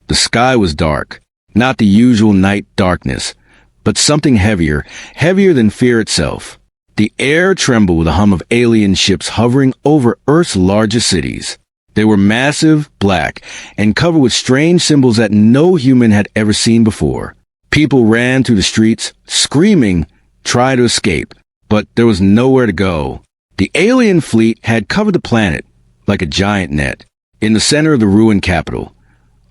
The sky was dark, not the usual night darkness, but something heavier, heavier than fear itself. The air trembled with a hum of alien ships hovering over Earth's largest cities. They were massive, black, and covered with strange symbols that no human had ever seen before. People ran through the streets, screaming, trying to escape, but there was nowhere to go. The alien fleet had covered the planet like a giant net. In the center of the ruined capital,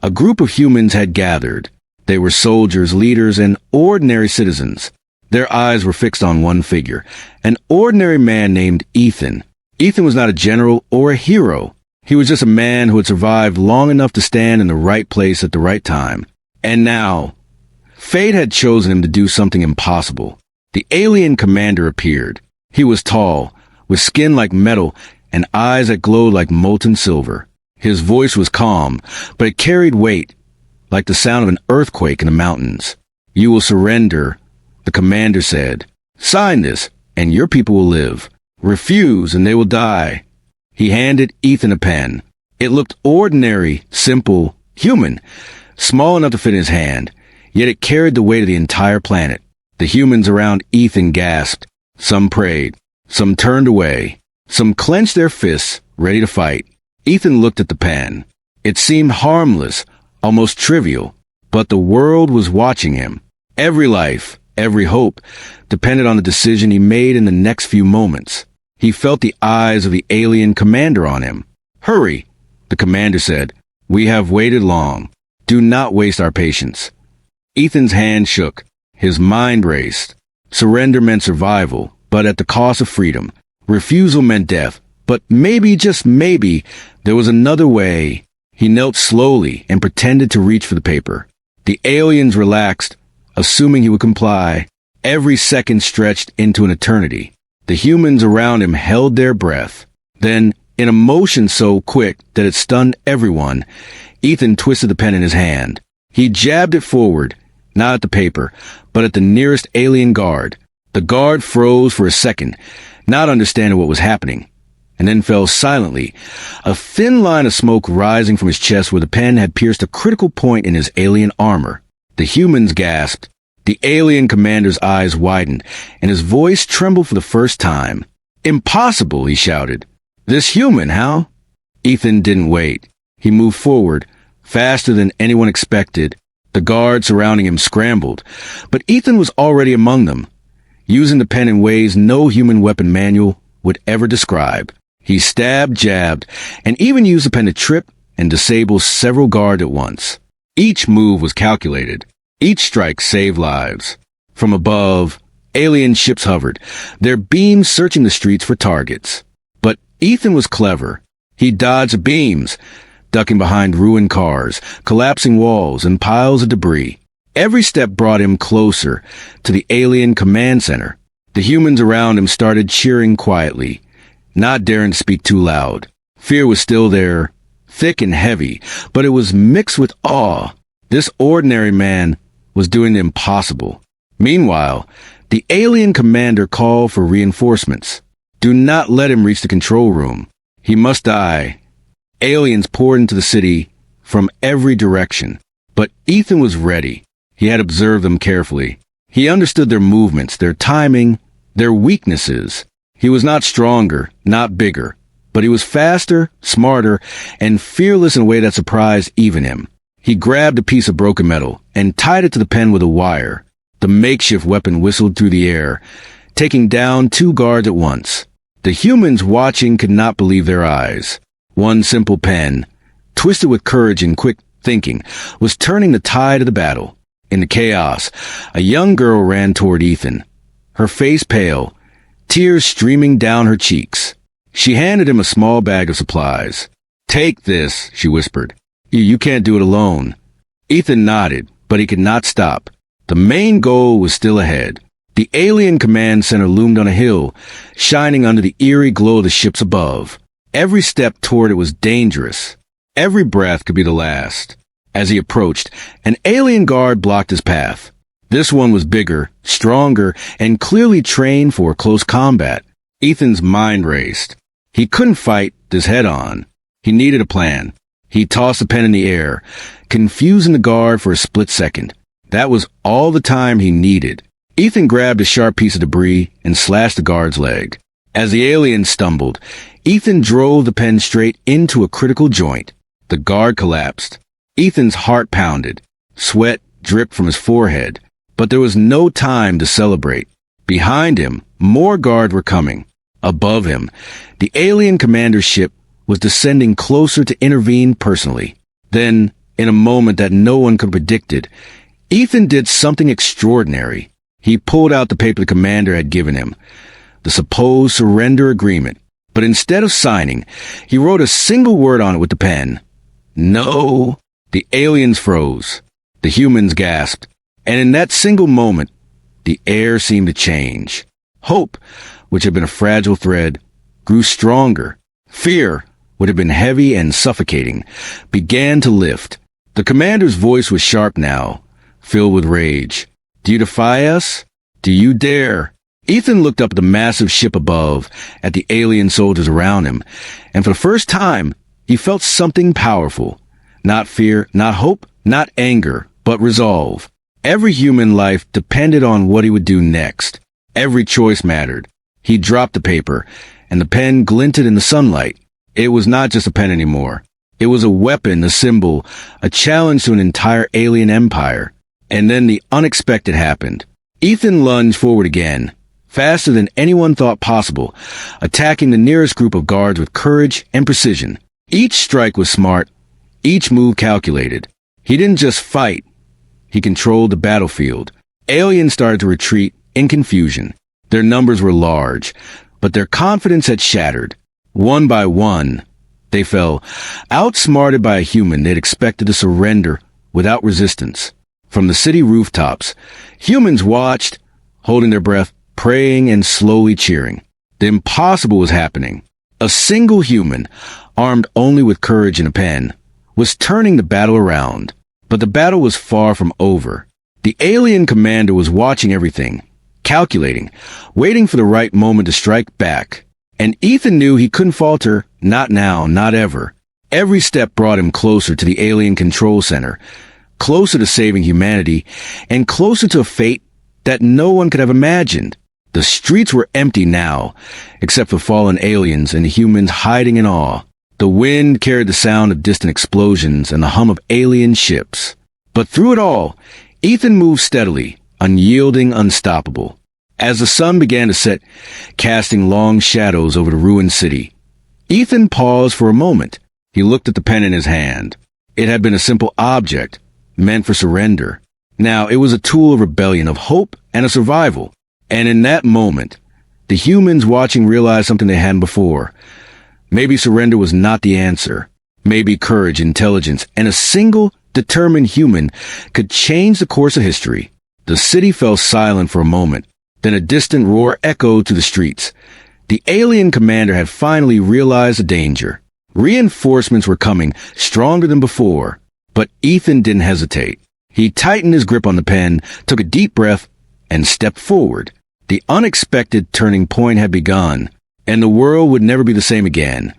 a group of humans had gathered. They were soldiers, leaders, and ordinary citizens. Their eyes were fixed on one figure, an ordinary man named Ethan. Ethan was not a general or a hero. He was just a man who had survived long enough to stand in the right place at the right time. And now, fate had chosen him to do something impossible. The alien commander appeared. He was tall, with skin like metal and eyes that glowed like molten silver. His voice was calm, but it carried weight, like the sound of an earthquake in the mountains. "You will surrender," the commander said. "Sign this, and your people will live. Refuse, and they will die." He handed Ethan a pen. It looked ordinary, simple, human, small enough to fit in his hand, yet it carried the weight of the entire planet. The humans around Ethan gasped. Some prayed. Some turned away. Some clenched their fists, ready to fight. Ethan looked at the pen. It seemed harmless, almost trivial, but the world was watching him. Every life, every hope, depended on the decision he made in the next few moments. He felt the eyes of the alien commander on him. "Hurry," the commander said. "We have waited long. Do not waste our patience." Ethan's hand shook. His mind raced. Surrender meant survival, but at the cost of freedom. Refusal meant death, but maybe, just maybe, there was another way. He knelt slowly and pretended to reach for the paper. The aliens relaxed, assuming he would comply. Every second stretched into an eternity. The humans around him held their breath. Then, in a motion so quick that it stunned everyone, Ethan twisted the pen in his hand. He jabbed it forward, not at the paper, but at the nearest alien guard. The guard froze for a second, not understanding what was happening, and then fell silently, a thin line of smoke rising from his chest where the pen had pierced a critical point in his alien armor. The humans gasped. The alien commander's eyes widened, and his voice trembled for the first time. "Impossible," he shouted. "This human, how?" Ethan didn't wait. He moved forward, faster than anyone expected. The guards surrounding him scrambled, but Ethan was already among them, using the pen in ways no human weapon manual would ever describe. He stabbed, jabbed, and even used the pen to trip and disable several guards at once. Each move was calculated. Each strike saved lives. From above, alien ships hovered, their beams searching the streets for targets. But Ethan was clever. He dodged beams, ducking behind ruined cars, collapsing walls, and piles of debris. Every step brought him closer to the alien command center. The humans around him started cheering quietly, not daring to speak too loud. Fear was still there, thick and heavy, but it was mixed with awe. This ordinary man was doing the impossible. Meanwhile, the alien commander called for reinforcements. Do not let him reach the control room. He must die. Aliens poured into the city from every direction. But Ethan was ready. He had observed them carefully. He understood their movements, their timing, their weaknesses. He was not stronger, not bigger, but he was faster, smarter, and fearless in a way that surprised even him. He grabbed a piece of broken metal and tied it to the pen with a wire. The makeshift weapon whistled through the air, taking down 2 guards at once. The humans watching could not believe their eyes. One simple pen, twisted with courage and quick thinking, was turning the tide of the battle. In the chaos, a young girl ran toward Ethan, her face pale, tears streaming down her cheeks. She handed him a small bag of supplies. "Take this," she whispered. You can't do it alone." Ethan nodded, but he could not stop. The main goal was still ahead. The alien command center loomed on a hill, shining under the eerie glow of the ships above. Every step toward it was dangerous. Every breath could be the last. As he approached, an alien guard blocked his path. This one was bigger, stronger, and clearly trained for close combat. Ethan's mind raced. He couldn't fight this head-on. He needed a plan. He tossed the pen in the air, confusing the guard for a split second. That was all the time he needed. Ethan grabbed a sharp piece of debris and slashed the guard's leg. As the alien stumbled, Ethan drove the pen straight into a critical joint. The guard collapsed. Ethan's heart pounded. Sweat dripped from his forehead. But there was no time to celebrate. Behind him, more guards were coming. Above him, the alien commander's ship was descending closer to intervene personally. Then, in a moment that no one could have predicted, Ethan did something extraordinary. He pulled out the paper the commander had given him, the supposed surrender agreement. But instead of signing, he wrote a single word on it with the pen. No. The aliens froze. The humans gasped. And in that single moment, the air seemed to change. Hope, which had been a fragile thread, grew stronger. Fear, which had been heavy and suffocating, began to lift. The commander's voice was sharp now, filled with rage. Do you defy us? Do you dare? Ethan looked up at the massive ship above, at the alien soldiers around him, and for the first time, he felt something powerful. Not fear, not hope, not anger, but resolve. Every human life depended on what he would do next. Every choice mattered. He dropped the paper, and the pen glinted in the sunlight. It was not just a pen anymore. It was a weapon, a symbol, a challenge to an entire alien empire. And then the unexpected happened. Ethan lunged forward again, faster than anyone thought possible, attacking the nearest group of guards with courage and precision. Each strike was smart, each move calculated. He didn't just fight, he controlled the battlefield. Aliens started to retreat in confusion. Their numbers were large, but their confidence had shattered. One by one, they fell, outsmarted by a human they'd expected to surrender without resistance. From the city rooftops, humans watched, holding their breath, praying and slowly cheering. The impossible was happening. A single human, armed only with courage and a pen, was turning the battle around. But the battle was far from over. The alien commander was watching everything, calculating, waiting for the right moment to strike back. And Ethan knew he couldn't falter, not now, not ever. Every step brought him closer to the alien control center, closer to saving humanity, and closer to a fate that no one could have imagined. The streets were empty now, except for fallen aliens and humans hiding in awe. The wind carried the sound of distant explosions and the hum of alien ships. But through it all, Ethan moved steadily, unyielding, unstoppable. As the sun began to set, casting long shadows over the ruined city, Ethan paused for a moment. He looked at the pen in his hand. It had been a simple object, meant for surrender. Now it was a tool of rebellion, of hope, and of survival. And in that moment, the humans watching realized something they hadn't before. Maybe surrender was not the answer. Maybe courage, intelligence, and a single, determined human could change the course of history. The city fell silent for a moment. Then a distant roar echoed to the streets. The alien commander had finally realized the danger. Reinforcements were coming, stronger than before. But Ethan didn't hesitate. He tightened his grip on the pen, took a deep breath, and stepped forward. The unexpected turning point had begun, and the world would never be the same again.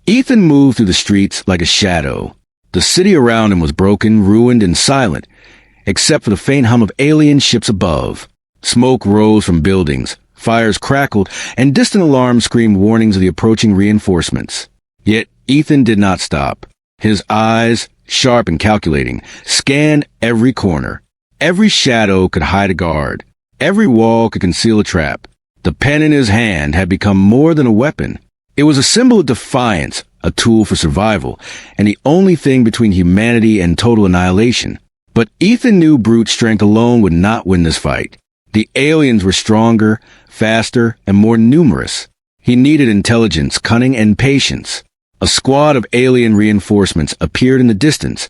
Ethan moved through the streets like a shadow. The city around him was broken, ruined, and silent, except for the faint hum of alien ships above. Smoke rose from buildings, fires crackled, and distant alarms screamed warnings of the approaching reinforcements. Yet Ethan did not stop. His eyes, sharp and calculating, scanned every corner. Every shadow could hide a guard. Every wall could conceal a trap. The pen in his hand had become more than a weapon. It was a symbol of defiance, a tool for survival, and the only thing between humanity and total annihilation. But Ethan knew brute strength alone would not win this fight. The aliens were stronger, faster, and more numerous. He needed intelligence, cunning, and patience. A squad of alien reinforcements appeared in the distance,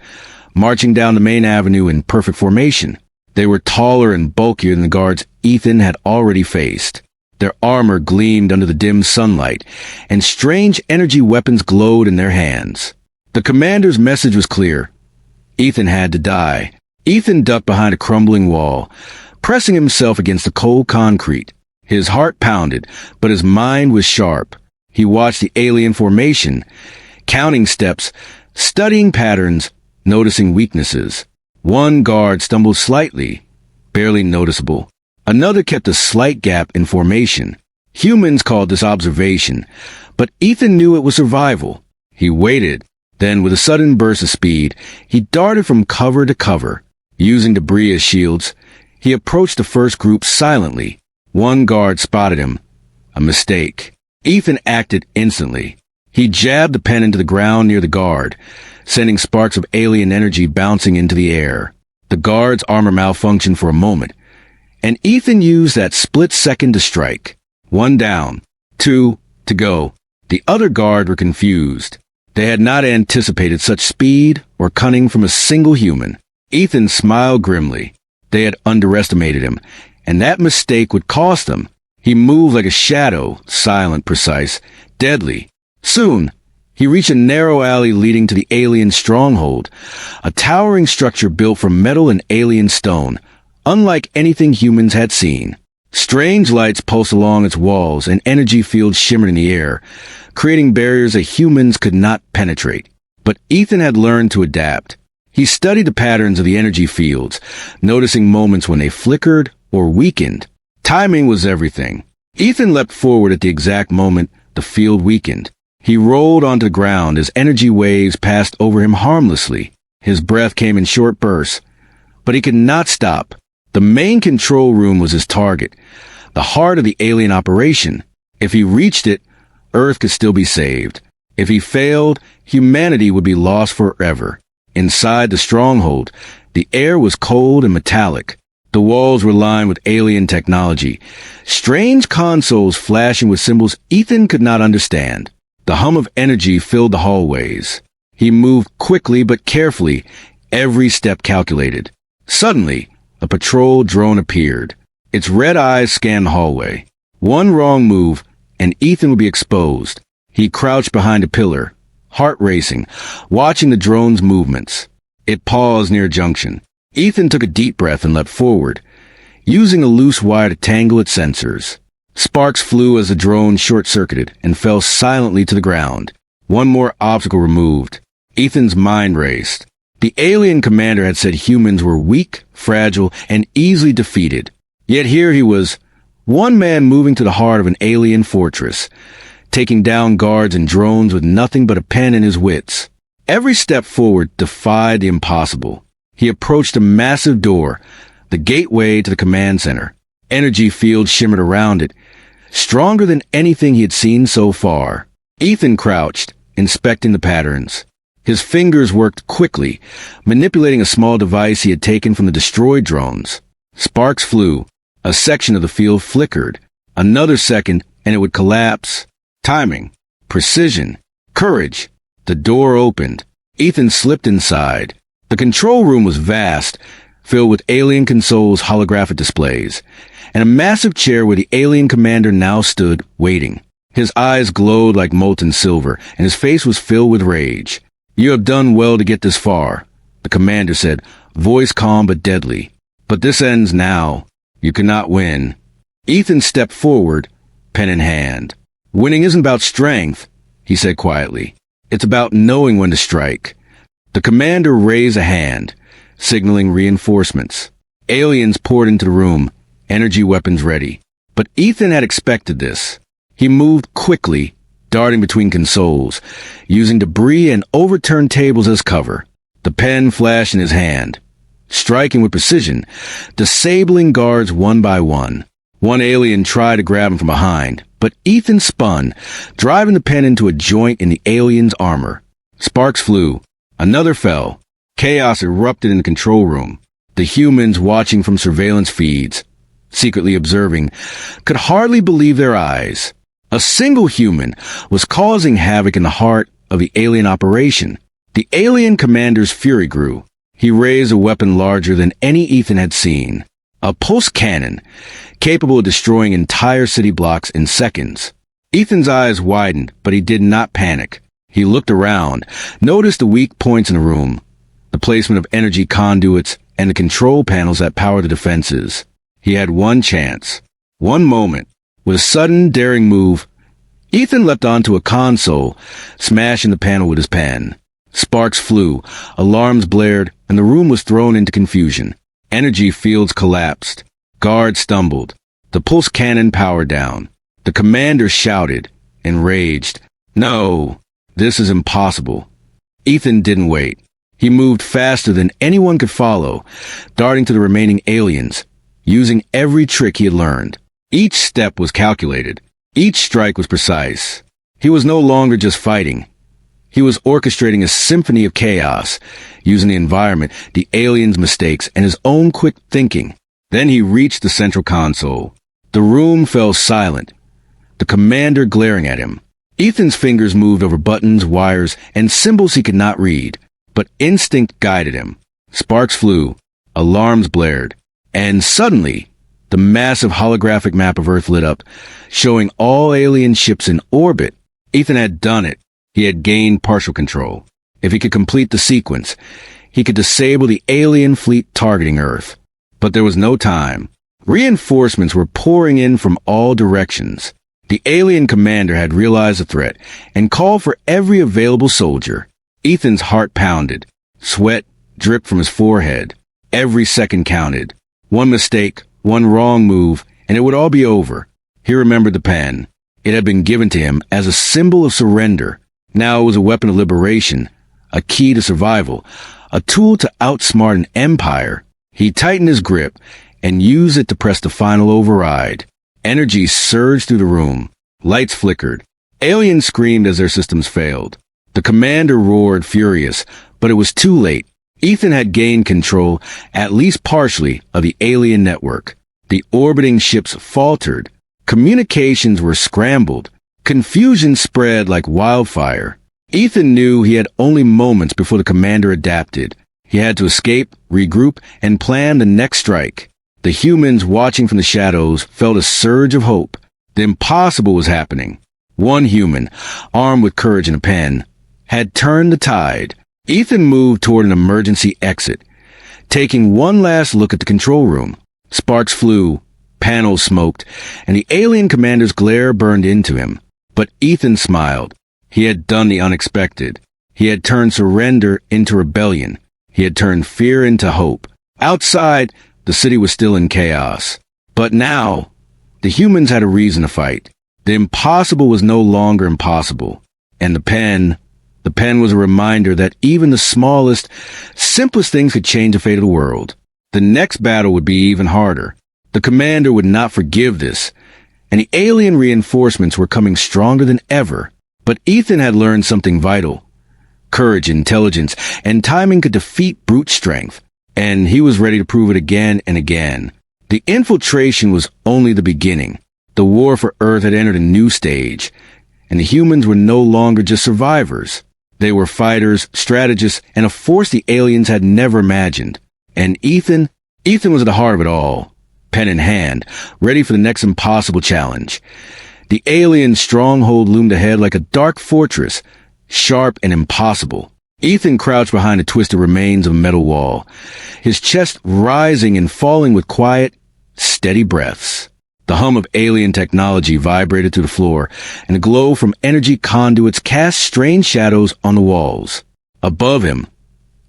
marching down the main avenue in perfect formation. They were taller and bulkier than the guards Ethan had already faced. Their armor gleamed under the dim sunlight, and strange energy weapons glowed in their hands. The commander's message was clear. Ethan had to die. Ethan ducked behind a crumbling wall, pressing himself against the cold concrete. His heart pounded, but his mind was sharp. He watched the alien formation, counting steps, studying patterns, noticing weaknesses. One guard stumbled slightly, barely noticeable. Another kept a slight gap in formation. Humans called this observation, but Ethan knew it was survival. He waited. Then, with a sudden burst of speed, he darted from cover to cover. Using debris as shields, he approached the first group silently. One guard spotted him. A mistake. Ethan acted instantly. He jabbed the pen into the ground near the guard, sending sparks of alien energy bouncing into the air. The guard's armor malfunctioned for a moment, and Ethan used that split second to strike. One down, two to go. The other guard were confused. They had not anticipated such speed or cunning from a single human. Ethan smiled grimly. They had underestimated him, and that mistake would cost them. He moved like a shadow, silent, precise, deadly. Soon, he reached a narrow alley leading to the alien stronghold, a towering structure built from metal and alien stone, unlike anything humans had seen. Strange lights pulsed along its walls, and energy fields shimmered in the air, creating barriers that humans could not penetrate. But Ethan had learned to adapt. He studied the patterns of the energy fields, noticing moments when they flickered or weakened. Timing was everything. Ethan leapt forward at the exact moment the field weakened. He rolled onto the ground as energy waves passed over him harmlessly. His breath came in short bursts, but he could not stop. The main control room was his target, the heart of the alien operation. If he reached it, Earth could still be saved. If he failed, humanity would be lost forever. Inside the stronghold, the air was cold and metallic. The walls were lined with alien technology, strange consoles flashing with symbols Ethan could not understand. The hum of energy filled the hallways. He moved quickly but carefully, every step calculated. Suddenly, a patrol drone appeared. Its red eyes scanned the hallway. One wrong move, and Ethan would be exposed. He crouched behind a pillar, heart racing, watching the drone's movements. It paused near a junction. Ethan took a deep breath and leapt forward, using a loose wire to tangle its sensors. Sparks flew as the drone short-circuited and fell silently to the ground. One more obstacle removed. Ethan's mind raced. The alien commander had said humans were weak, fragile, and easily defeated. Yet here he was, one man moving to the heart of an alien fortress, taking down guards and drones with nothing but a pen and his wits. Every step forward defied the impossible. He approached a massive door, the gateway to the command center. Energy fields shimmered around it, stronger than anything he had seen so far. Ethan crouched, inspecting the patterns. His fingers worked quickly, manipulating a small device he had taken from the destroyed drones. Sparks flew. A section of the field flickered. Another second, and it would collapse. Timing, precision, courage. The door opened. Ethan slipped inside. The control room was vast, filled with alien consoles, holographic displays, and a massive chair where the alien commander now stood, waiting. His eyes glowed like molten silver, and his face was filled with rage. "You have done well to get this far," the commander said, voice calm but deadly. "But this ends now. You cannot win." Ethan stepped forward, pen in hand. "Winning isn't about strength," he said quietly. "It's about knowing when to strike." The commander raised a hand, signaling reinforcements. Aliens poured into the room, energy weapons ready. But Ethan had expected this. He moved quickly, darting between consoles, using debris and overturned tables as cover. The pen flashed in his hand, striking with precision, disabling guards one by one. One alien tried to grab him from behind, but Ethan spun, driving the pen into a joint in the alien's armor. Sparks flew. Another fell. Chaos erupted in the control room. The humans watching from surveillance feeds, secretly observing, could hardly believe their eyes. A single human was causing havoc in the heart of the alien operation. The alien commander's fury grew. He raised a weapon larger than any Ethan had seen. A pulse cannon, capable of destroying entire city blocks in seconds. Ethan's eyes widened, but he did not panic. He looked around, noticed the weak points in the room, the placement of energy conduits, and the control panels that power the defenses. He had one chance, one moment. With a sudden, daring move, Ethan leapt onto a console, smashing the panel with his pen. Sparks flew, alarms blared, and the room was thrown into confusion. Energy fields collapsed. Guards stumbled. The pulse cannon powered down. The commander shouted, enraged, "No! This is impossible." Ethan didn't wait. He moved faster than anyone could follow, darting to the remaining aliens, using every trick he had learned. Each step was calculated. Each strike was precise. He was no longer just fighting. He was orchestrating a symphony of chaos, using the environment, the aliens' mistakes, and his own quick thinking. Then he reached the central console. The room fell silent, the commander glaring at him. Ethan's fingers moved over buttons, wires, and symbols he could not read, but instinct guided him. Sparks flew, alarms blared, and suddenly, the massive holographic map of Earth lit up, showing all alien ships in orbit. Ethan had done it. He had gained partial control. If he could complete the sequence, he could disable the alien fleet targeting Earth. But there was no time. Reinforcements were pouring in from all directions. The alien commander had realized the threat and called for every available soldier. Ethan's heart pounded. Sweat dripped from his forehead. Every second counted. One mistake, one wrong move, and it would all be over. He remembered the pen. It had been given to him as a symbol of surrender. Now it was a weapon of liberation, a key to survival, a tool to outsmart an empire. He tightened his grip and used it to press the final override. Energy surged through the room. Lights flickered. Aliens screamed as their systems failed. The commander roared, furious, but it was too late. Ethan had gained control, at least partially, of the alien network. The orbiting ships faltered. Communications were scrambled. Confusion spread like wildfire. Ethan knew he had only moments before the commander adapted. He had to escape, regroup, and plan the next strike. The humans watching from the shadows felt a surge of hope. The impossible was happening. One human, armed with courage and a pen, had turned the tide. Ethan moved toward an emergency exit, taking one last look at the control room. Sparks flew, panels smoked, and the alien commander's glare burned into him. But Ethan smiled. He had done the unexpected. He had turned surrender into rebellion. He had turned fear into hope. Outside, the city was still in chaos. But now, the humans had a reason to fight. The impossible was no longer impossible. And the pen was a reminder that even the smallest, simplest things could change the fate of the world. The next battle would be even harder. The commander would not forgive this, and the alien reinforcements were coming stronger than ever. But Ethan had learned something vital. Courage, intelligence, and timing could defeat brute strength, and he was ready to prove it again and again. The infiltration was only the beginning. The war for Earth had entered a new stage, and the humans were no longer just survivors. They were fighters, strategists, and a force the aliens had never imagined. And Ethan was at the heart of it all, pen in hand, ready for the next impossible challenge. The alien stronghold loomed ahead like a dark fortress, sharp and impossible. Ethan crouched behind the twisted remains of a metal wall, his chest rising and falling with quiet, steady breaths. The hum of alien technology vibrated through the floor, and the glow from energy conduits cast strange shadows on the walls. Above him,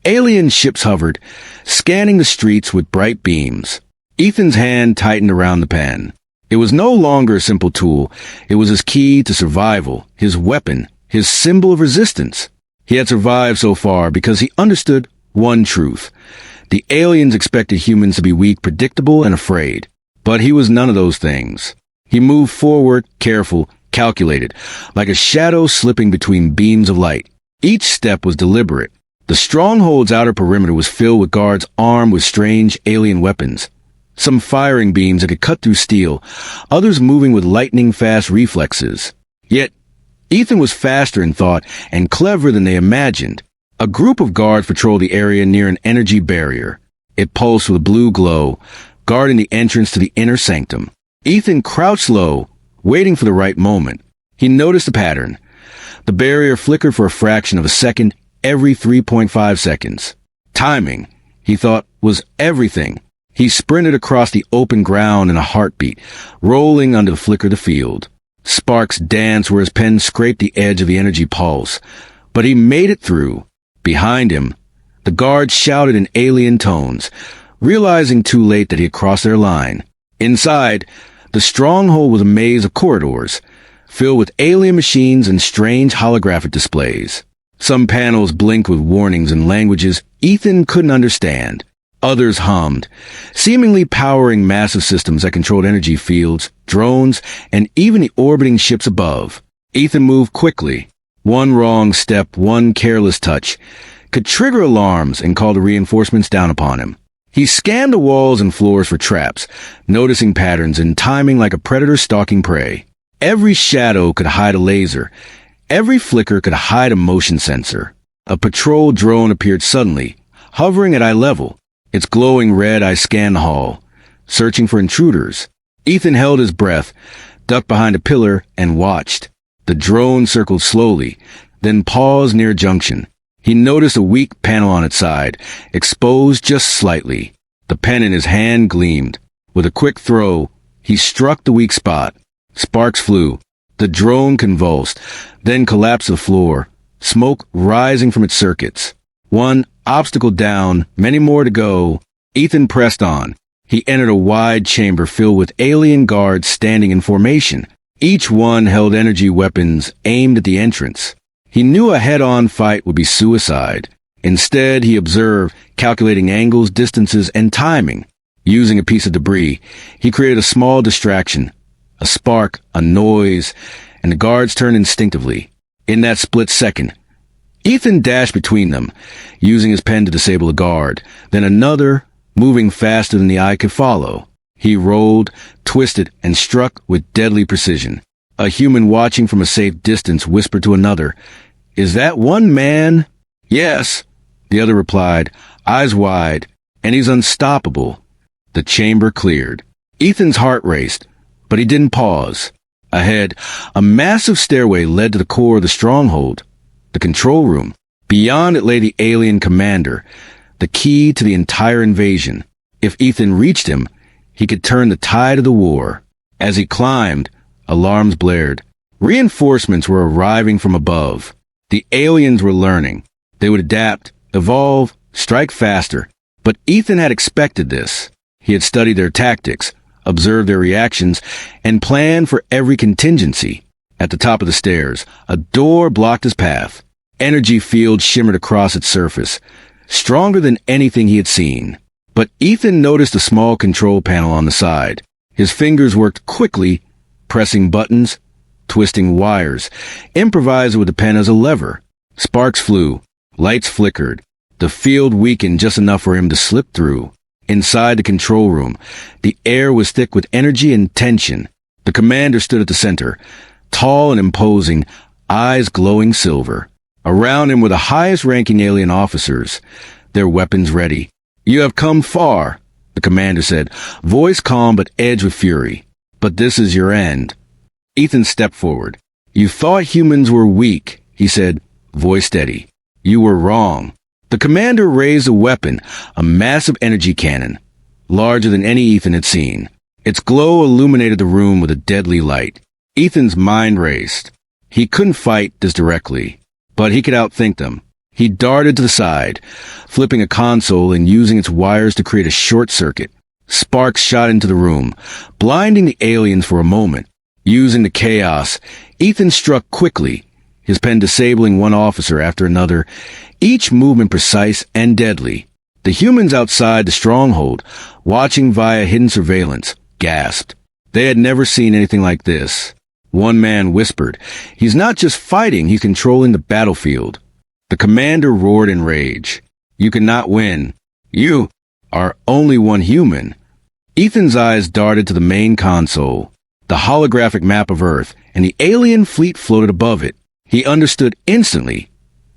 alien ships hovered, scanning the streets with bright beams. Ethan's hand tightened around the pen. It was no longer a simple tool. It was his key to survival, his weapon, his symbol of resistance. He had survived so far because he understood one truth. The aliens expected humans to be weak, predictable, and afraid. But he was none of those things. He moved forward, careful, calculated, like a shadow slipping between beams of light. Each step was deliberate. The stronghold's outer perimeter was filled with guards armed with strange alien weapons. Some firing beams that could cut through steel, others moving with lightning-fast reflexes. Yet, Ethan was faster in thought and cleverer than they imagined. A group of guards patrolled the area near an energy barrier. It pulsed with a blue glow, guarding the entrance to the inner sanctum. Ethan crouched low, waiting for the right moment. He noticed the pattern. The barrier flickered for a fraction of a second every 3.5 seconds. Timing, he thought, was everything. He sprinted across the open ground in a heartbeat, rolling under the flicker of the field. Sparks danced where his pen scraped the edge of the energy pulse. But he made it through. Behind him, the guards shouted in alien tones, realizing too late that he had crossed their line. Inside, the stronghold was a maze of corridors, filled with alien machines and strange holographic displays. Some panels blinked with warnings in languages Ethan couldn't understand. Others hummed, seemingly powering massive systems that controlled energy fields, drones, and even the orbiting ships above. Ethan moved quickly. One wrong step, one careless touch, could trigger alarms and call the reinforcements down upon him. He scanned the walls and floors for traps, noticing patterns and timing like a predator stalking prey. Every shadow could hide a laser. Every flicker could hide a motion sensor. A patrol drone appeared suddenly, hovering at eye level. Its glowing red eye scanned the hall, searching for intruders. Ethan held his breath, ducked behind a pillar, and watched. The drone circled slowly, then paused near a junction. He noticed a weak panel on its side, exposed just slightly. The pen in his hand gleamed. With a quick throw, he struck the weak spot. Sparks flew. The drone convulsed, then collapsed to the floor, smoke rising from its circuits. One obstacle down, many more to go. Ethan pressed on. He entered a wide chamber filled with alien guards standing in formation. Each one held energy weapons aimed at the entrance. He knew a head-on fight would be suicide. Instead, he observed, calculating angles, distances, and timing. Using a piece of debris, he created a small distraction. A spark, a noise, and the guards turned instinctively. In that split second, Ethan dashed between them, using his pen to disable a guard, then another, moving faster than the eye could follow. He rolled, twisted, and struck with deadly precision. A human watching from a safe distance whispered to another, "Is that one man?" "Yes," the other replied, eyes wide, "and he's unstoppable." The chamber cleared. Ethan's heart raced, but he didn't pause. Ahead, a massive stairway led to the core of the stronghold, the control room. Beyond it lay the alien commander, the key to the entire invasion. If Ethan reached him, he could turn the tide of the war. As he climbed, alarms blared. Reinforcements were arriving from above. The aliens were learning. They would adapt, evolve, strike faster. But Ethan had expected this. He had studied their tactics, observed their reactions, and planned for every contingency. At the top of the stairs, a door blocked his path. Energy fields shimmered across its surface, stronger than anything he had seen. But Ethan noticed a small control panel on the side. His fingers worked quickly, pressing buttons, twisting wires, improvising with the pen as a lever. Sparks flew, lights flickered. The field weakened just enough for him to slip through. Inside the control room, the air was thick with energy and tension. The commander stood at the center, tall and imposing, eyes glowing silver. Around him were the highest-ranking alien officers, their weapons ready. "You have come far," the commander said, voice calm but edged with fury. "But this is your end." Ethan stepped forward. "You thought humans were weak," he said, voice steady. "You were wrong." The commander raised a weapon, a massive energy cannon, larger than any Ethan had seen. Its glow illuminated the room with a deadly light. Ethan's mind raced. He couldn't fight this directly, but he could outthink them. He darted to the side, flipping a console and using its wires to create a short circuit. Sparks shot into the room, blinding the aliens for a moment. Using the chaos, Ethan struck quickly, his pen disabling one officer after another, each movement precise and deadly. The humans outside the stronghold, watching via hidden surveillance, gasped. They had never seen anything like this. One man whispered, "He's not just fighting, he's controlling the battlefield." The commander roared in rage. "You cannot win. You are only one human." Ethan's eyes darted to the main console, the holographic map of Earth, and the alien fleet floated above it. He understood instantly.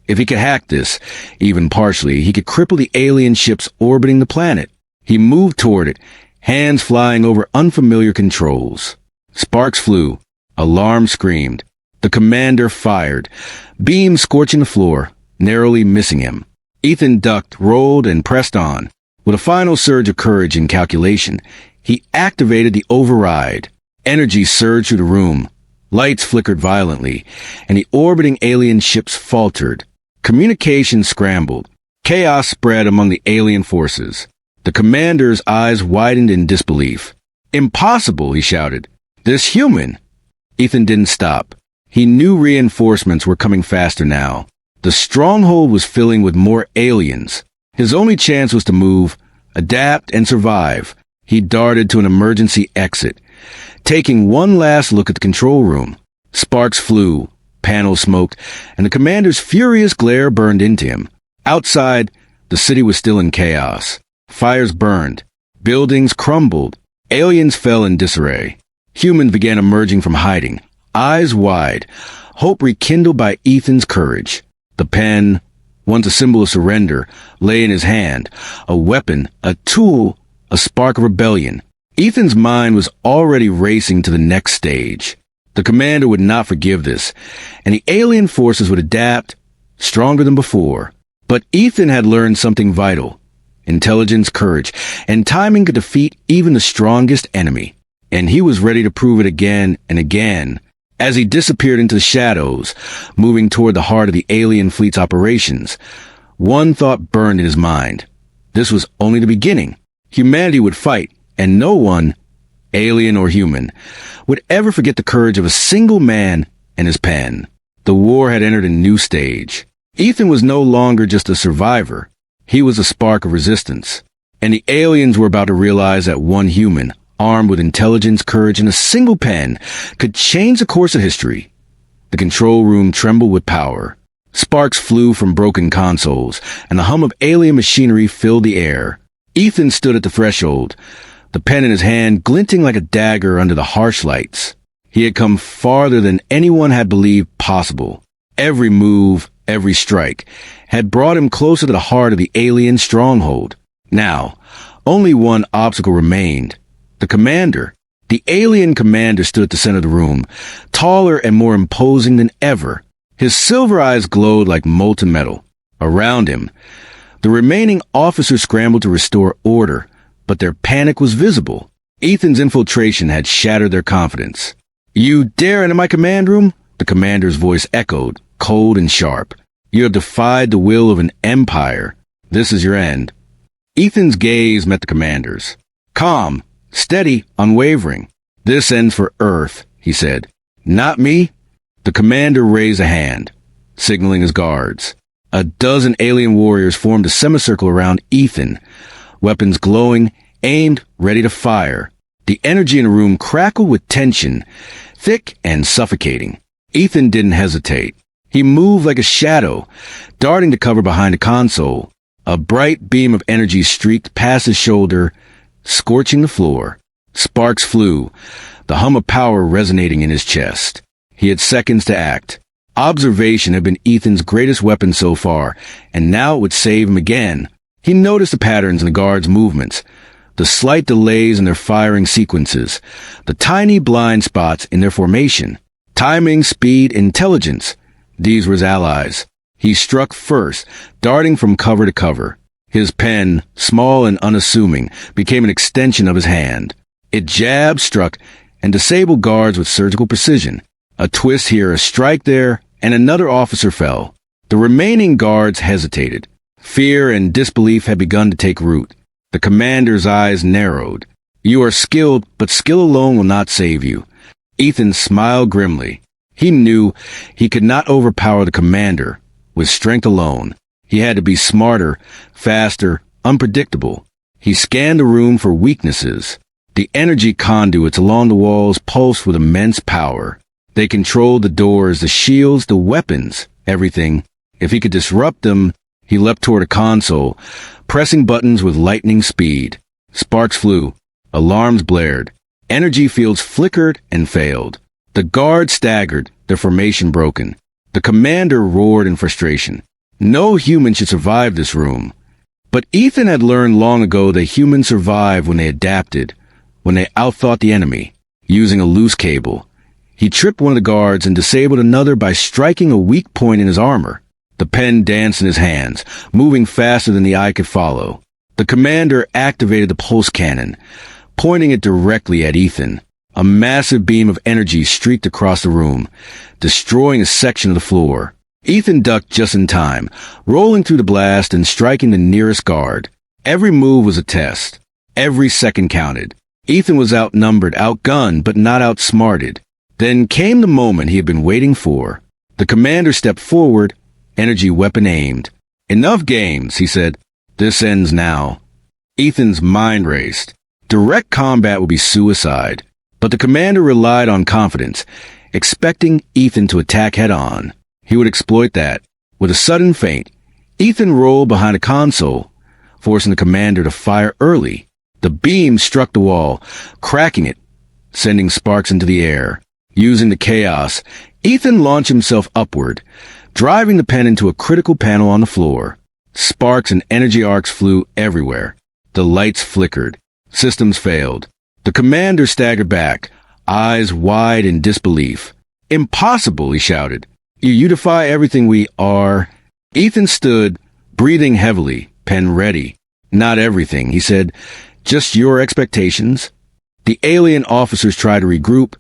If he could hack this, even partially, he could cripple the alien ships orbiting the planet. He moved toward it, hands flying over unfamiliar controls. Sparks flew. Alarm screamed. The commander fired, beams scorching the floor, narrowly missing him. Ethan ducked, rolled, and pressed on. With a final surge of courage and calculation, he activated the override. Energy surged through the room. Lights flickered violently, and the orbiting alien ships faltered. Communication scrambled. Chaos spread among the alien forces. The commander's eyes widened in disbelief. "Impossible," he shouted. "This human." Ethan didn't stop. He knew reinforcements were coming faster now. The stronghold was filling with more aliens. His only chance was to move, adapt, and survive. He darted to an emergency exit, taking one last look at the control room. Sparks flew, panels smoked, and the commander's furious glare burned into him. Outside, the city was still in chaos. Fires burned. Buildings crumbled. Aliens fell in disarray. Humans began emerging from hiding, eyes wide, hope rekindled by Ethan's courage. The pen, once a symbol of surrender, lay in his hand, a weapon, a tool, a spark of rebellion. Ethan's mind was already racing to the next stage. The commander would not forgive this, and the alien forces would adapt, stronger than before. But Ethan had learned something vital. Intelligence, courage, and timing could defeat even the strongest enemy. And he was ready to prove it again and again. As he disappeared into the shadows, moving toward the heart of the alien fleet's operations, one thought burned in his mind. This was only the beginning. Humanity would fight, and no one, alien or human, would ever forget the courage of a single man and his pen. The war had entered a new stage. Ethan was no longer just a survivor. He was a spark of resistance. And the aliens were about to realize that one human, armed with intelligence, courage, and a single pen, could change the course of history. The control room trembled with power. Sparks flew from broken consoles, and the hum of alien machinery filled the air. Ethan stood at the threshold, the pen in his hand glinting like a dagger under the harsh lights. He had come farther than anyone had believed possible. Every move, every strike, had brought him closer to the heart of the alien stronghold. Now, only one obstacle remained. The commander. The alien commander stood at the center of the room, taller and more imposing than ever. His silver eyes glowed like molten metal. Around him, the remaining officers scrambled to restore order, but their panic was visible. Ethan's infiltration had shattered their confidence. "You dare enter my command room?" The commander's voice echoed, cold and sharp. "You have defied the will of an empire. This is your end." Ethan's gaze met the commander's. Calm, steady, unwavering. "This ends for Earth," he said. "Not me." The commander raised a hand, signaling his guards. A dozen alien warriors formed a semicircle around Ethan, weapons glowing, aimed, ready to fire. The energy in the room crackled with tension, thick and suffocating. Ethan didn't hesitate. He moved like a shadow, darting to cover behind a console. A bright beam of energy streaked past his shoulder, scorching the floor. Sparks flew, the hum of power resonating in his chest. He had seconds to act. Observation had been Ethan's greatest weapon so far, and now it would save him again. He noticed the patterns in the guards' movements, the slight delays in their firing sequences, the tiny blind spots in their formation. Timing, speed, intelligence. These were his allies. He struck first, darting from cover to cover. His pen, small and unassuming, became an extension of his hand. It jabbed, struck, and disabled guards with surgical precision. A twist here, a strike there, and another officer fell. The remaining guards hesitated. Fear and disbelief had begun to take root. The commander's eyes narrowed. "You are skilled, but skill alone will not save you." Ethan smiled grimly. He knew he could not overpower the commander with strength alone. He had to be smarter, faster, unpredictable. He scanned the room for weaknesses. The energy conduits along the walls pulsed with immense power. They controlled the doors, the shields, the weapons, everything. If he could disrupt them, he leapt toward a console, pressing buttons with lightning speed. Sparks flew. Alarms blared. Energy fields flickered and failed. The guards staggered, their formation broken. The commander roared in frustration. No human should survive this room. But Ethan had learned long ago that humans survive when they adapted, when they outthought the enemy. Using a loose cable, he tripped one of the guards and disabled another by striking a weak point in his armor. The pen danced in his hands, moving faster than the eye could follow. The commander activated the pulse cannon, pointing it directly at Ethan. A massive beam of energy streaked across the room, destroying a section of the floor. Ethan ducked just in time, rolling through the blast and striking the nearest guard. Every move was a test. Every second counted. Ethan was outnumbered, outgunned, but not outsmarted. Then came the moment he had been waiting for. The commander stepped forward, energy weapon aimed. "Enough games," he said. "This ends now." Ethan's mind raced. Direct combat would be suicide. But the commander relied on confidence, expecting Ethan to attack head-on. He would exploit that. With a sudden feint, Ethan rolled behind a console, forcing the commander to fire early. The beam struck the wall, cracking it, sending sparks into the air. Using the chaos, Ethan launched himself upward, driving the pen into a critical panel on the floor. Sparks and energy arcs flew everywhere. The lights flickered. Systems failed. The commander staggered back, eyes wide in disbelief. "Impossible," he shouted. You defy everything we are." Ethan stood, breathing heavily, pen ready. "Not everything," he said. "Just your expectations." The alien officers tried to regroup,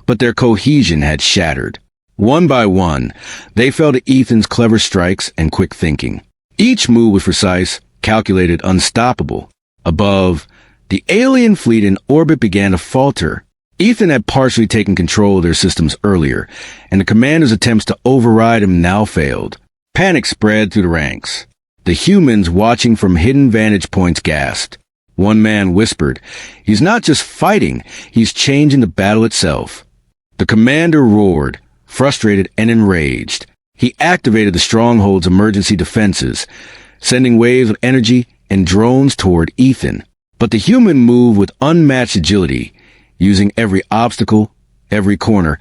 but their cohesion had shattered. One by one, they fell to Ethan's clever strikes and quick thinking. Each move was precise, calculated, unstoppable. Above, the alien fleet in orbit began to falter. Ethan had partially taken control of their systems earlier, and the commander's attempts to override him now failed. Panic spread through the ranks. The humans watching from hidden vantage points gasped. One man whispered, "He's not just fighting, he's changing the battle itself." The commander roared, frustrated and enraged. He activated the stronghold's emergency defenses, sending waves of energy and drones toward Ethan. But the human moved with unmatched agility, using every obstacle, every corner,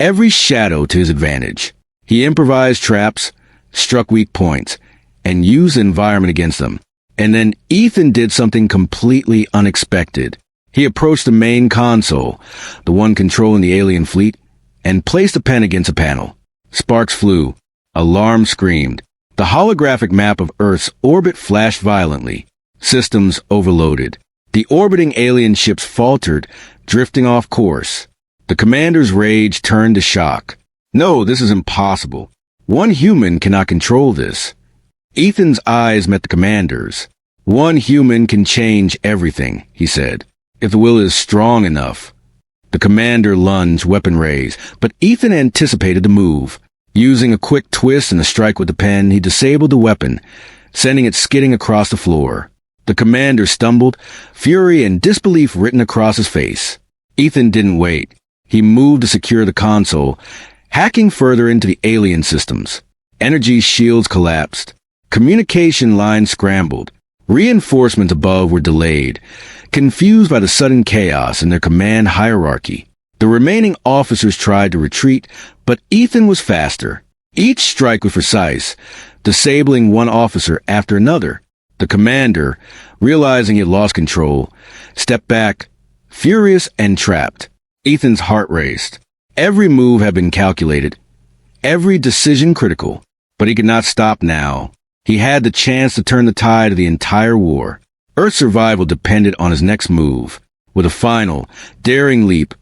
every shadow to his advantage. He improvised traps, struck weak points, and used the environment against them. And then Ethan did something completely unexpected. He approached the main console, the one controlling the alien fleet, and placed a pen against a panel. Sparks flew. Alarms screamed. The holographic map of Earth's orbit flashed violently. Systems overloaded. The orbiting alien ships faltered, drifting off course. The commander's rage turned to shock. "No, this is impossible. One human cannot control this." Ethan's eyes met the commander's. "One human can change everything," he said, "if the will is strong enough." The commander lunged, weapon raised, but Ethan anticipated the move. Using a quick twist and a strike with the pen, he disabled the weapon, sending it skidding across the floor. The commander stumbled, fury and disbelief written across his face. Ethan didn't wait. He moved to secure the console, hacking further into the alien systems. Energy shields collapsed. Communication lines scrambled. Reinforcements above were delayed, confused by the sudden chaos in their command hierarchy. The remaining officers tried to retreat, but Ethan was faster. Each strike was precise, disabling one officer after another. The commander, realizing he had lost control, stepped back, furious and trapped. Ethan's heart raced. Every move had been calculated, every decision critical, but he could not stop now. He had the chance to turn the tide of the entire war. Earth's survival depended on his next move. With a final, daring leap,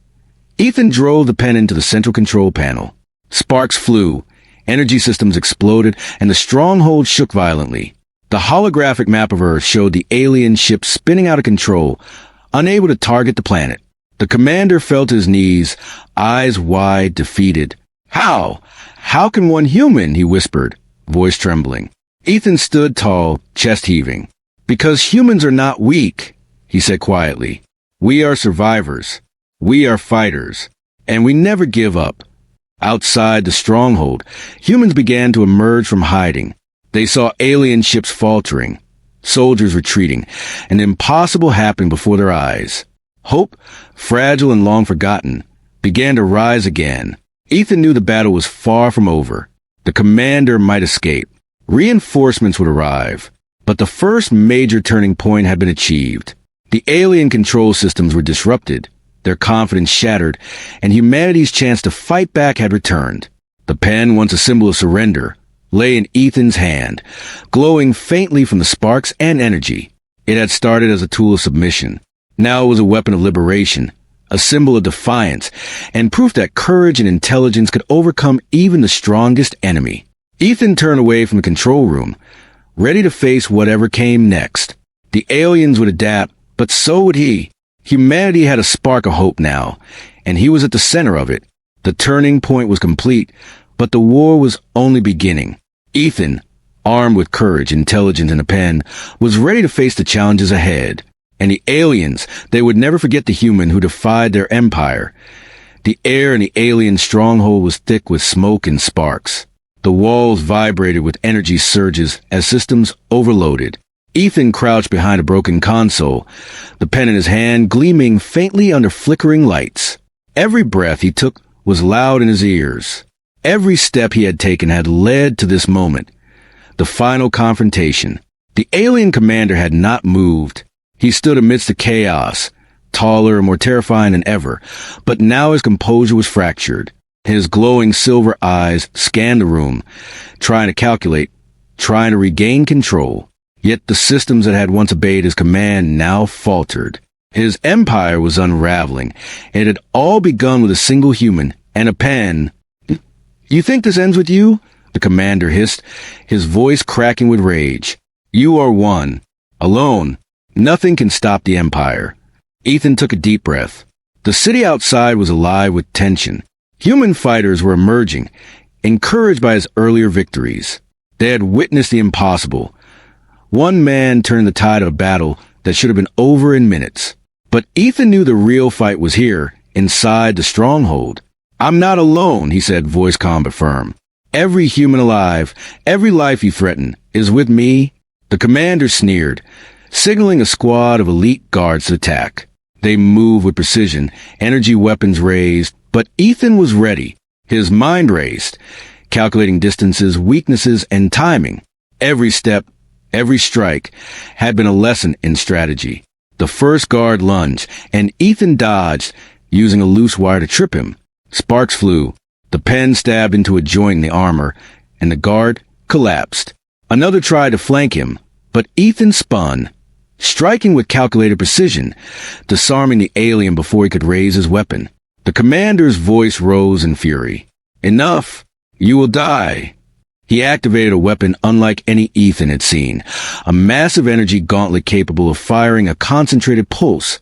Ethan drove the pen into the central control panel. Sparks flew, energy systems exploded, and the stronghold shook violently. The holographic map of Earth showed the alien ship spinning out of control, unable to target the planet. The commander fell to his knees, eyes wide, defeated. "How? How can one human?" he whispered, voice trembling. Ethan stood tall, chest heaving. "Because humans are not weak," he said quietly. "We are survivors. We are fighters. And we never give up." Outside the stronghold, humans began to emerge from hiding. They saw alien ships faltering, soldiers retreating, and the impossible happening before their eyes. Hope, fragile and long forgotten, began to rise again. Ethan knew the battle was far from over. The commander might escape. Reinforcements would arrive. But the first major turning point had been achieved. The alien control systems were disrupted, their confidence shattered, and humanity's chance to fight back had returned. The pen, once a symbol of surrender, lay in Ethan's hand, glowing faintly from the sparks and energy. It had started as a tool of submission. Now it was a weapon of liberation, a symbol of defiance, and proof that courage and intelligence could overcome even the strongest enemy. Ethan turned away from the control room, ready to face whatever came next. The aliens would adapt, but so would he. Humanity had a spark of hope now, and he was at the center of it. The turning point was complete, but the war was only beginning. Ethan, armed with courage, intelligence, and a pen, was ready to face the challenges ahead. And the aliens, they would never forget the human who defied their empire. The air in the alien stronghold was thick with smoke and sparks. The walls vibrated with energy surges as systems overloaded. Ethan crouched behind a broken console, the pen in his hand gleaming faintly under flickering lights. Every breath he took was loud in his ears. Every step he had taken had led to this moment, the final confrontation. The alien commander had not moved. He stood amidst the chaos, taller and more terrifying than ever, but now his composure was fractured. His glowing silver eyes scanned the room, trying to calculate, trying to regain control. Yet the systems that had once obeyed his command now faltered. His empire was unraveling. It had all begun with a single human and a pen. "You think this ends with you?" the commander hissed, his voice cracking with rage. "You are one. Alone. Nothing can stop the empire." Ethan took a deep breath. The city outside was alive with tension. Human fighters were emerging, encouraged by his earlier victories. They had witnessed the impossible. One man turned the tide of a battle that should have been over in minutes. But Ethan knew the real fight was here, inside the stronghold. "I'm not alone," he said, voice calm but firm. "Every human alive, every life you threaten, is with me." The commander sneered, signaling a squad of elite guards to attack. They moved with precision, energy weapons raised, but Ethan was ready. His mind raced, calculating distances, weaknesses, and timing. Every step, every strike, had been a lesson in strategy. The first guard lunged, and Ethan dodged, using a loose wire to trip him. Sparks flew. The pen stabbed into a joint in the armor, and the guard collapsed. Another tried to flank him, but Ethan spun, striking with calculated precision, disarming the alien before he could raise his weapon. The commander's voice rose in fury. "Enough! You will die!" He activated a weapon unlike any Ethan had seen, a massive energy gauntlet capable of firing a concentrated pulse,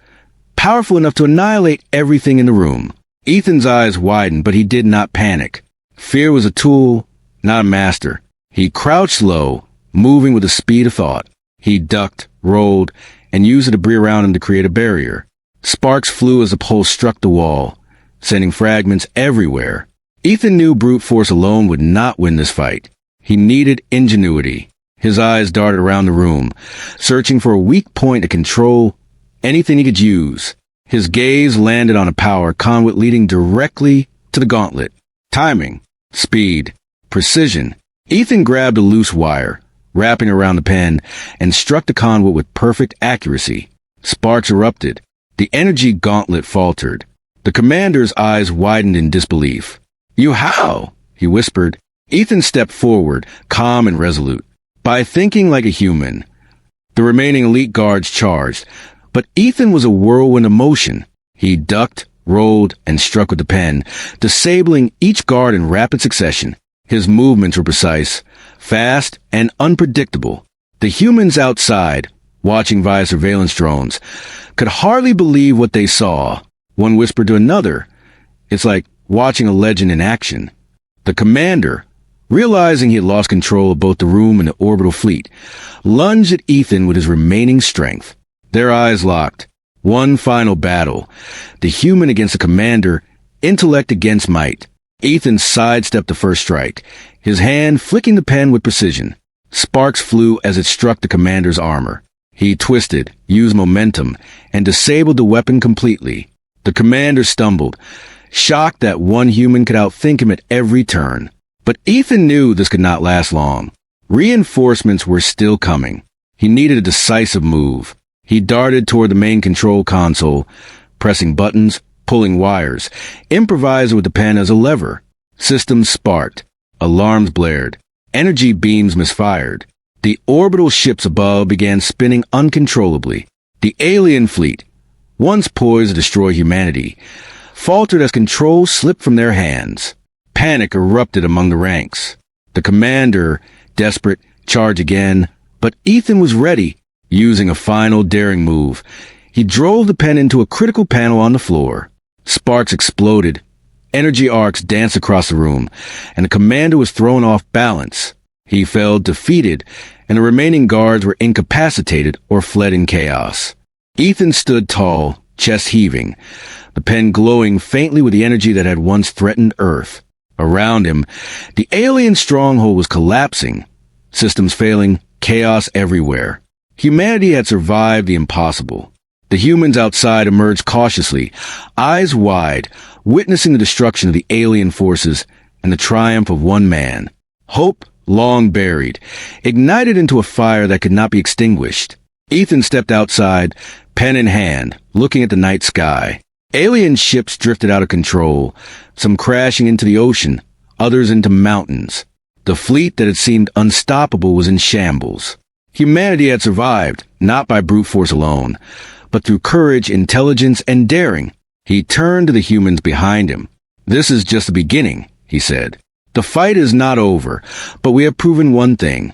powerful enough to annihilate everything in the room. Ethan's eyes widened, but he did not panic. Fear was a tool, not a master. He crouched low, moving with the speed of thought. He ducked, rolled, and used the debris around him to create a barrier. Sparks flew as the pulse struck the wall, sending fragments everywhere. Ethan knew brute force alone would not win this fight. He needed ingenuity. His eyes darted around the room, searching for a weak point to control anything he could use. His gaze landed on a power conduit leading directly to the gauntlet. Timing, speed, precision. Ethan grabbed a loose wire, wrapping around the pen, and struck the conduit with perfect accuracy. Sparks erupted. The energy gauntlet faltered. The commander's eyes widened in disbelief. "You how?" he whispered. Ethan stepped forward, calm and resolute. "By thinking like a human." The remaining elite guards charged, but Ethan was a whirlwind of motion. He ducked, rolled, and struck with the pen, disabling each guard in rapid succession. His movements were precise, fast, and unpredictable. The humans outside, watching via surveillance drones, could hardly believe what they saw. One whispered to another, "It's like watching a legend in action." The commander, realizing he had lost control of both the room and the orbital fleet, lunged at Ethan with his remaining strength. Their eyes locked. One final battle. The human against the commander, intellect against might. Ethan sidestepped the first strike, his hand flicking the pen with precision. Sparks flew as it struck the commander's armor. He twisted, used momentum, and disabled the weapon completely. The commander stumbled, shocked that one human could outthink him at every turn. But Ethan knew this could not last long. Reinforcements were still coming. He needed a decisive move. He darted toward the main control console, pressing buttons, pulling wires, improvised with the pen as a lever. Systems sparked. Alarms blared. Energy beams misfired. The orbital ships above began spinning uncontrollably. The alien fleet, once poised to destroy humanity, faltered as control slipped from their hands. Panic erupted among the ranks. The commander, desperate, charged again, but Ethan was ready, using a final daring move. He drove the pen into a critical panel on the floor. Sparks exploded. Energy arcs danced across the room, and the commander was thrown off balance. He fell defeated, and the remaining guards were incapacitated or fled in chaos. Ethan stood tall, chest heaving, the pen glowing faintly with the energy that had once threatened Earth. Around him, the alien stronghold was collapsing, systems failing, chaos everywhere. Humanity had survived the impossible. The humans outside emerged cautiously, eyes wide, witnessing the destruction of the alien forces and the triumph of one man. Hope, long buried, ignited into a fire that could not be extinguished. Ethan stepped outside, pen in hand, looking at the night sky. Alien ships drifted out of control, some crashing into the ocean, others into mountains. The fleet that had seemed unstoppable was in shambles. Humanity had survived, not by brute force alone, but through courage, intelligence, and daring. He turned to the humans behind him. "This is just the beginning," he said. "The fight is not over, but we have proven one thing.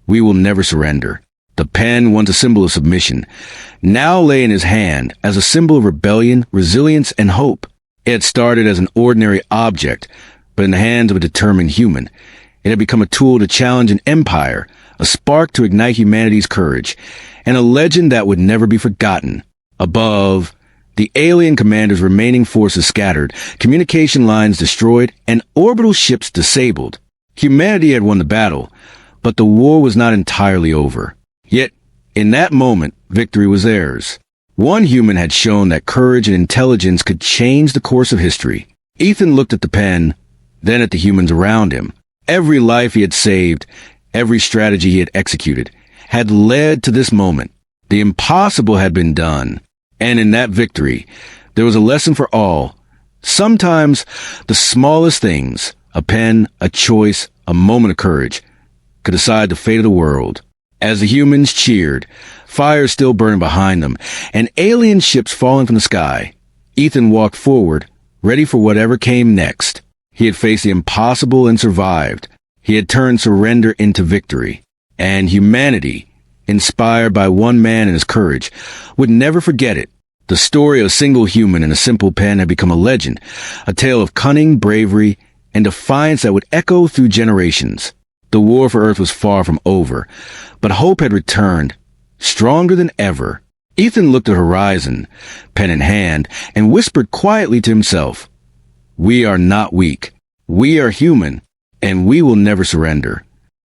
We will never surrender." The pen, once a symbol of submission, now lay in his hand as a symbol of rebellion, resilience, and hope. It had started as an ordinary object, but in the hands of a determined human, it had become a tool to challenge an empire, a spark to ignite humanity's courage, and a legend that would never be forgotten. Above, the alien commander's remaining forces scattered, communication lines destroyed, and orbital ships disabled. Humanity had won the battle, but the war was not entirely over. Yet, in that moment, victory was theirs. One human had shown that courage and intelligence could change the course of history. Ethan looked at the pen, then at the humans around him. Every life he had saved, every strategy he had executed, had led to this moment. The impossible had been done. And in that victory, there was a lesson for all. Sometimes, the smallest things, a pen, a choice, a moment of courage, could decide the fate of the world. As the humans cheered, fire still burned behind them, and alien ships falling from the sky, Ethan walked forward, ready for whatever came next. He had faced the impossible and survived. He had turned surrender into victory. And humanity, inspired by one man and his courage, would never forget it. The story of a single human and a simple pen had become a legend, a tale of cunning, bravery, and defiance that would echo through generations. The war for Earth was far from over, but hope had returned, stronger than ever. Ethan looked at the horizon, pen in hand, and whispered quietly to himself, "We are not weak. We are human, and we will never surrender."